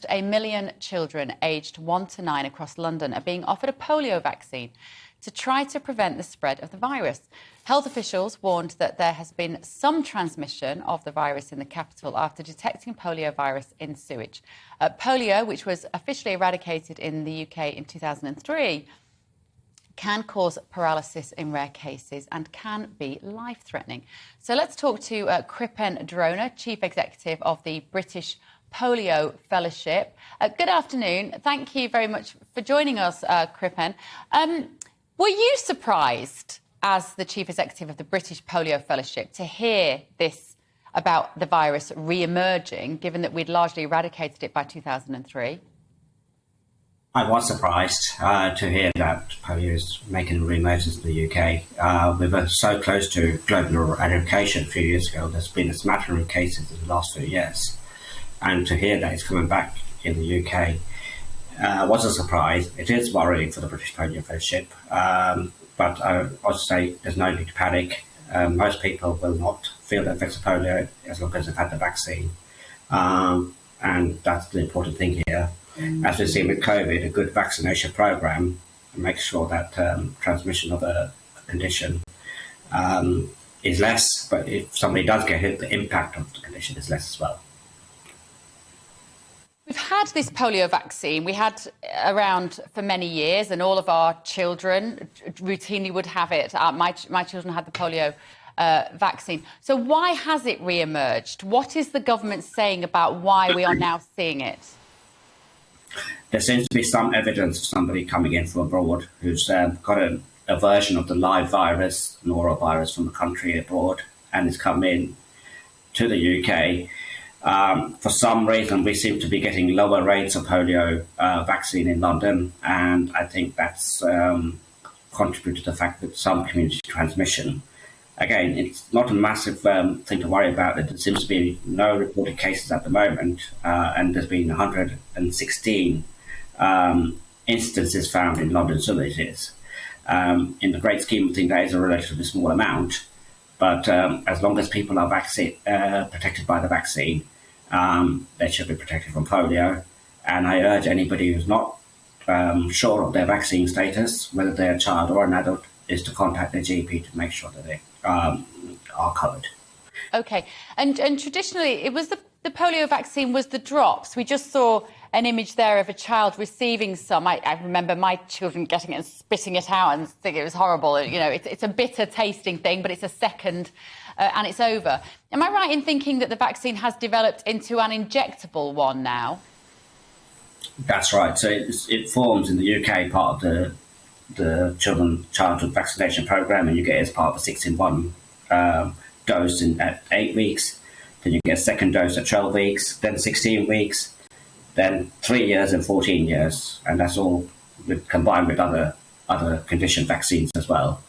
1 million children aged 1 to 9 across London are being offered a polio vaccine to try to prevent the spread of the virus. Health officials warned that there has been some transmission of the virus in the capital after detecting polio virus in sewage. Polio, which was officially eradicated in the UK in 2003, can cause paralysis in rare cases and can be life-threatening. So let's talk to Kripen Drona, Chief Executive of the British Polio Fellowship. Good afternoon. Thank you very much for joining us, Kripen. Were you surprised, as the Chief Executive of the British Polio Fellowship, to hear this about the virus re-emerging, given that we'd largely eradicated it by 2003? I was surprised to hear that polio is making a re-emergence in the UK. We were so close to global eradication a few years ago. There's been a smattering of cases in the last few years. And to hear that it's coming back in the UK was a surprise. It is worrying for the British Polio Fellowship, but I would say there's no need to panic. Most people will not feel the effects of polio as long as they've had the vaccine. And that's the important thing here. As we've seen with COVID, a good vaccination program makes sure that transmission of a condition is less, but if somebody does get hit, the impact of the condition is less as well. We've had this polio vaccine. We had around for many years, and all of our children routinely would have it. My children had the polio vaccine. So why has it re-emerged? What is the government saying about why we are now seeing it? There seems to be some evidence of somebody coming in from abroad who's got a version of the live virus, norovirus, from the country abroad, and has come in to the UK. For some reason, we seem to be getting lower rates of polio vaccine in London, and I think that's contributed to the fact that some community transmission. Again, it's not a massive thing to worry about. There seems to be no reported cases at the moment, and there's been 116 instances found in London sewages. In the great scheme of things, that is a relatively small amount, but as long as people are protected by the vaccine, they should be protected from polio. And I urge anybody who's not sure of their vaccine status, whether they're a child or an adult, is to contact their GP to make sure that they are covered. OK. And traditionally, it was the polio vaccine was the drops. We just saw an image there of a child receiving some. I remember my children getting it and spitting it out and thinking it was horrible. You know, it's a bitter tasting thing, but it's a second and it's over. Am I right in thinking that the vaccine has developed into an injectable one now? That's right. So it forms in the UK part of the childhood vaccination programme, and you get it as part of a 6-in-1 dose at 8 weeks. Then you get a second dose at 12 weeks, then 16 weeks, then 3 years and 14 years. And that's all combined with other condition vaccines as well.